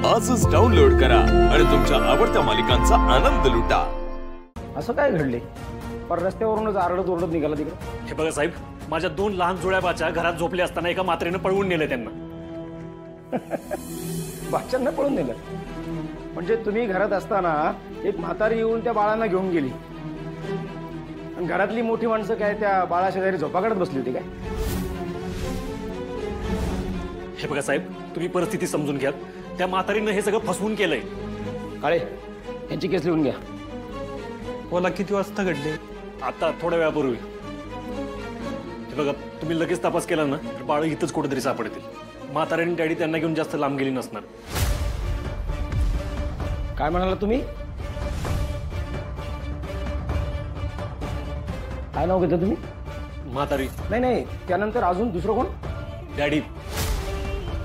आजच डाउनलोड करा आणि तुमच्या आवडत्या मालिकांचा आनंद लुटा। असं काय घडले? पर रस्त्यावरूनच आरडत ओरडत निघाला तिकडे। हे बघा साहेब, माझ्या 2 लहान जुळ्या बाच्या घरात झोपले असताना एका मात्रेने पळवून नेले त्यांना। बाच्यांना पळून नेलं म्हणजे तुम्ही घरात असताना एक म्हातारी येऊन त्या बाळांना घेऊन गेली आणि घरातली मोठी माणसं काय त्या बाळाशेजारी झोपा काढत बसली होती काय? हे बघा साहेब, तुम्ही परिस्थिती समजून घ्या। त्या म्हातारीनं हे सगळं फसवून केलंय। काळे यांची केस लिहून घ्या। मला किती वाजता घडले? आता थोड्या वेळापूर्वी। हे बघा, तुम्ही लगेच तपास केला ना तर बाळ इथंच कुठेतरी सापडतील। म्हातारी आणि डॅडी त्यांना घेऊन जास्त लांब गेली नसणार। काय म्हणाला तुम्ही? काय नाव घेता तुम्ही? म्हातारी नाही नाही, त्यानंतर अजून दुसरं कोण? डॅडी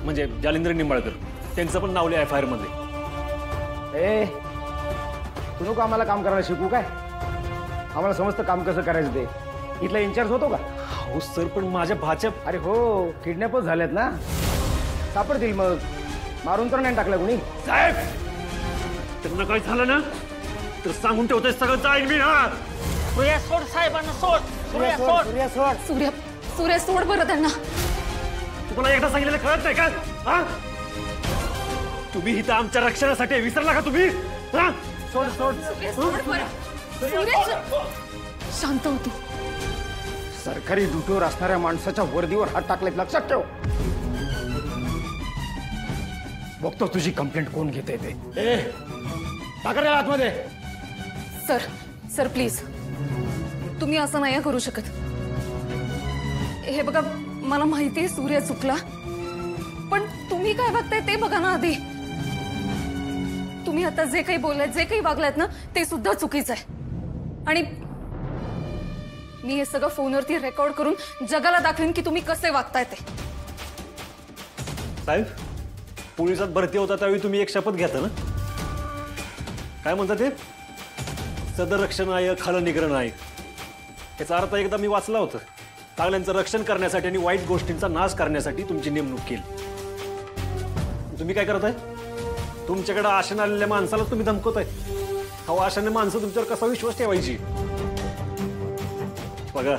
म्हणजे जालिंद्र निंबाळकर, त्यांचं पण नाव लिहा FIR मध्ये। ए तू नको आम्हाला काम करायला शिकू काय? आम्हाला समजतं काम कसं करायचं ते। इथला इन्चार्ज होतो का? हो सर, पण माझ्या भाच्या अरे हो, किडनॅपच झालेत ना, सापडतील मग। मारून तर नाही टाकलं कुणी? साहेब, त्यांना काय झालं ना तर सांगून ठेवतोय, सगळं जाईल मी। हा सूर्या सोड साहेबांना, सोड सूर्या सोड, सूर्या सोड, सूर्या सूर्या सोड बरं त्यांना। तुम्हाला एकदा सांगितलेलं कळत नाही का? हा, तुम्ही इथं आमच्या रक्षणासाठी विसरला का तुम्ही? हा, सोड सोड सोड बरं। सूर्या शांत हो तू। सरकारी ड्युटीवर असणाऱ्या माणसाच्या वर्दीवर हात टाकलेत, लक्षात ठेव। बघतो तुझी कंप्लेंट कोण घेते ते। ए टाका आतमध्ये। सर सर प्लीज, तुम्ही असं नाही करू शकत। हे बघा, मला माहिती आहे सूर्य चुकला, पण तुम्ही काय बघताय ते बघा ना आधी। तुम्ही आता जे काही बोललात, जे काही वागलात ना, ते सुद्धा चुकीचं आहे। आणि मी हे सगळं फोनवरती रेकॉर्ड करून जगाला दाखवेन की तुम्ही कसे वागताय ते। साहेब, पोलिसात भरती होता त्यावेळी तुम्ही एक शपथ घेता ना, काय म्हणता ते? सदर रक्षणाय खल निग्रहणाय। याचा अर्थ एकदा मी वाचला होता। चांगल्यांचं रक्षण करण्यासाठी आणि वाईट गोष्टींचा नाश करण्यासाठी तुमची नेमणूक केली। तुम्ही काय करताय? तुमच्याकडे आशेने आलेल्या माणसाला तुम्ही धमकवताय। अहो, आशाने माणसं तुमच्यावर कसा विश्वास ठेवायची? बघा,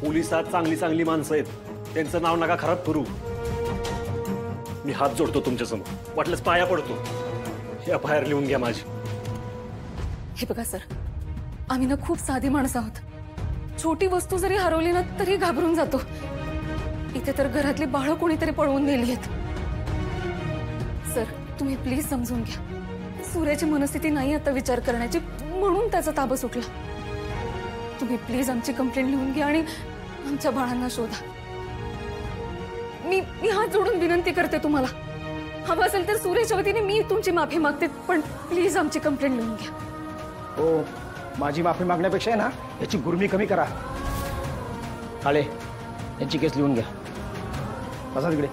पोलिसात चांगली चांगली माणसं आहेत, त्यांचं नाव नका खराब करू। मी हात जोडतो तुमच्यासमोर, वाटलंच पाया पडतो। हे FIR लिहून घ्या माझी। हे बघा सर, आम्ही ना खूप साधी माणसं आहोत। छोटी वस्तू जरी हरवली ना तरी घाबरून जातो। इथे तर घरातली बाळं कोणीतरी पळवून नेली आहेत। सर तुम्ही प्लीज समजून घ्या, सूर्याची मनस्थिती नाही आता विचार करण्याची, म्हणून त्याचा ताबा सुटला। तुम्ही प्लीज आमची कंप्लेंट लिहून घ्या आणि आमच्या बाळांना शोधा। मी हात जोडून विनंती करते तुम्हाला। हवं असेल तर सूर्याच्या वतीने मी तुमची माफी मागते, पण प्लीज आमची कंप्लेंट लिहून घ्या। हो, माझी माफी मागण्यापेक्षा आहे ना याची गुर्मी कमी करा। काळे यांची केस लिहून घ्या, बसा तिकडे।